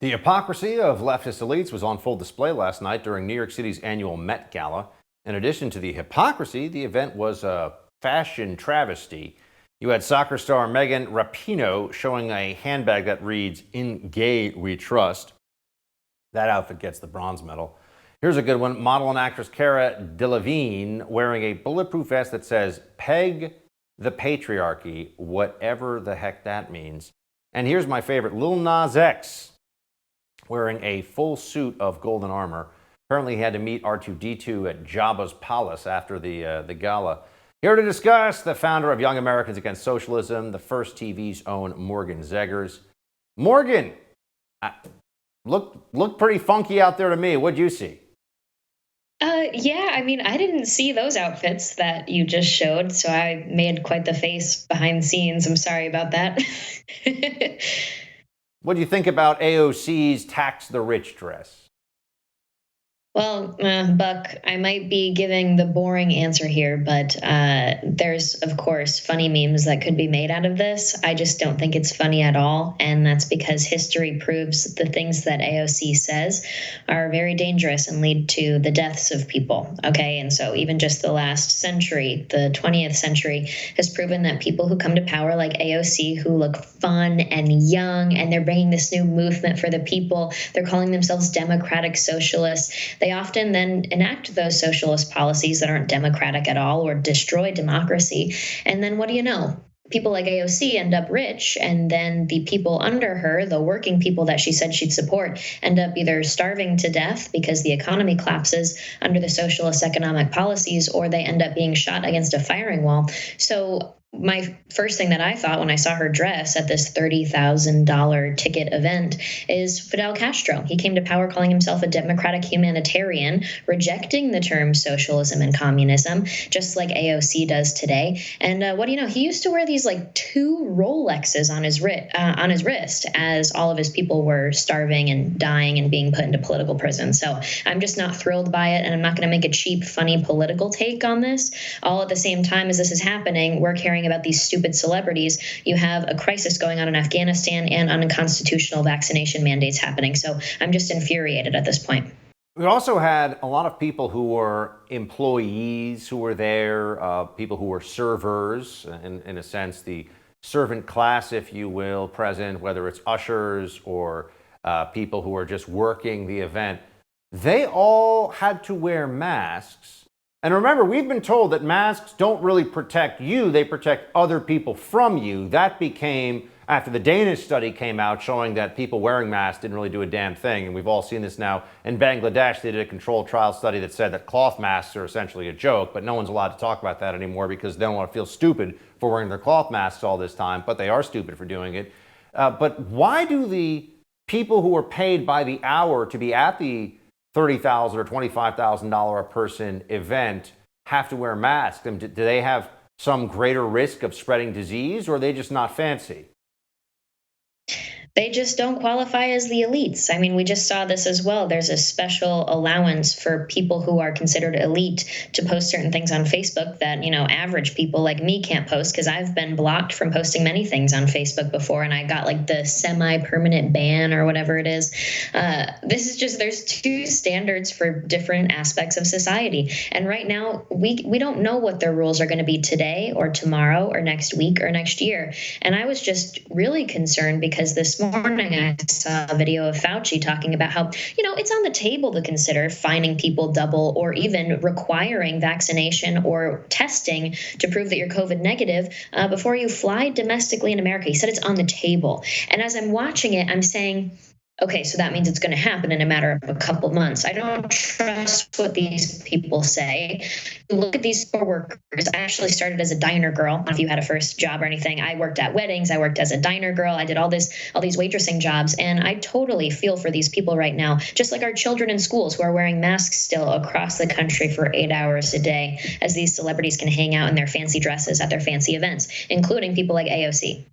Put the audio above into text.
The hypocrisy of leftist elites was on full display last night during New York City's annual Met Gala. In addition to the hypocrisy, the event was a fashion travesty. You had soccer star Megan Rapinoe showing a handbag that reads, "In gay we trust." That outfit gets the bronze medal. Here's a good one. Model and actress Cara Delevingne wearing a bulletproof vest that says, "Peg the patriarchy," whatever the heck that means. And here's my favorite, Lil Nas X wearing a full suit of golden armor. Apparently he had to meet R2-D2 at Jabba's palace after the gala. Here to discuss, the founder of Young Americans Against Socialism, the First TV's own Morgan Zegers. Morgan, look pretty funky out there to me. What'd you see? Yeah, I mean, I didn't see those outfits that you just showed, so I made quite the face behind the scenes. I'm sorry about that. What do you think about AOC's tax the rich dress? Well, Buck, I might be giving the boring answer here, but there's, of course, funny memes that could be made out of this. I just don't think it's funny at all. And that's because history proves the things that AOC says are very dangerous and lead to the deaths of people. Okay. And so even just the last century, the 20th century, has proven that people who come to power like AOC, who look fun and young, and they're bringing this new movement for the people, they're calling themselves democratic socialists. They often then enact those socialist policies that aren't democratic at all or destroy democracy. And then what do you know? People like AOC end up rich, and then the people under her, the working people that she said she'd support, end up either starving to death because the economy collapses under the socialist economic policies, or they end up being shot against a firing wall. So my first thing that I thought when I saw her dress at this $30,000 ticket event is Fidel Castro. He came to power calling himself a democratic humanitarian, rejecting the terms socialism and communism, just like AOC does today. And what do you know? He used to wear these like two Rolexes on his wrist as all of his people were starving and dying and being put into political prison. So I'm just not thrilled by it, and I'm not going to make a cheap, funny political take on this. All at the same time as this is happening, we're caring about these stupid celebrities. You have a crisis going on in Afghanistan and unconstitutional vaccination mandates happening. So I'm just infuriated at this point. We also had a lot of people who were employees who were there, people who were servers, in a sense, the servant class, if you will, present, whether it's ushers or people who are just working the event. They all had to wear masks. And remember, we've been told that masks don't really protect you, they protect other people from you. That became, after the Danish study came out showing that people wearing masks didn't really do a damn thing. And we've all seen this now. In Bangladesh, they did a controlled trial study that said that cloth masks are essentially a joke, but no one's allowed to talk about that anymore because they don't want to feel stupid for wearing their cloth masks all this time, but they are stupid for doing it. But why do the people who are paid by the hour to be at the $30,000 or $25,000 a person event have to wear masks? And do they have some greater risk of spreading disease, or are they just not fancy? They just don't qualify as the elites. I mean, we just saw this as well. There's a special allowance for people who are considered elite to post certain things on Facebook that, average people like me can't post, because I've been blocked from posting many things on Facebook before, and I got like the semi-permanent ban or whatever it is. This is just, there's two standards for different aspects of society. And right now, we don't know what their rules are going to be today or tomorrow or next week or next year. And I was just really concerned because this morning I saw a video of Fauci talking about how, it's on the table to consider fining people double or even requiring vaccination or testing to prove that you're COVID negative before you fly domestically in America. He said it's on the table. And as I'm watching it, I'm saying, okay, so that means it's going to happen in a matter of a couple months. I don't trust what these people say. Look at these poor workers. I actually started as a diner girl. I don't know if you had a first job or anything. I worked at weddings. I worked as a diner girl. I did all these waitressing jobs. And I totally feel for these people right now, just like our children in schools who are wearing masks still across the country for 8 hours a day as these celebrities can hang out in their fancy dresses at their fancy events, including people like AOC.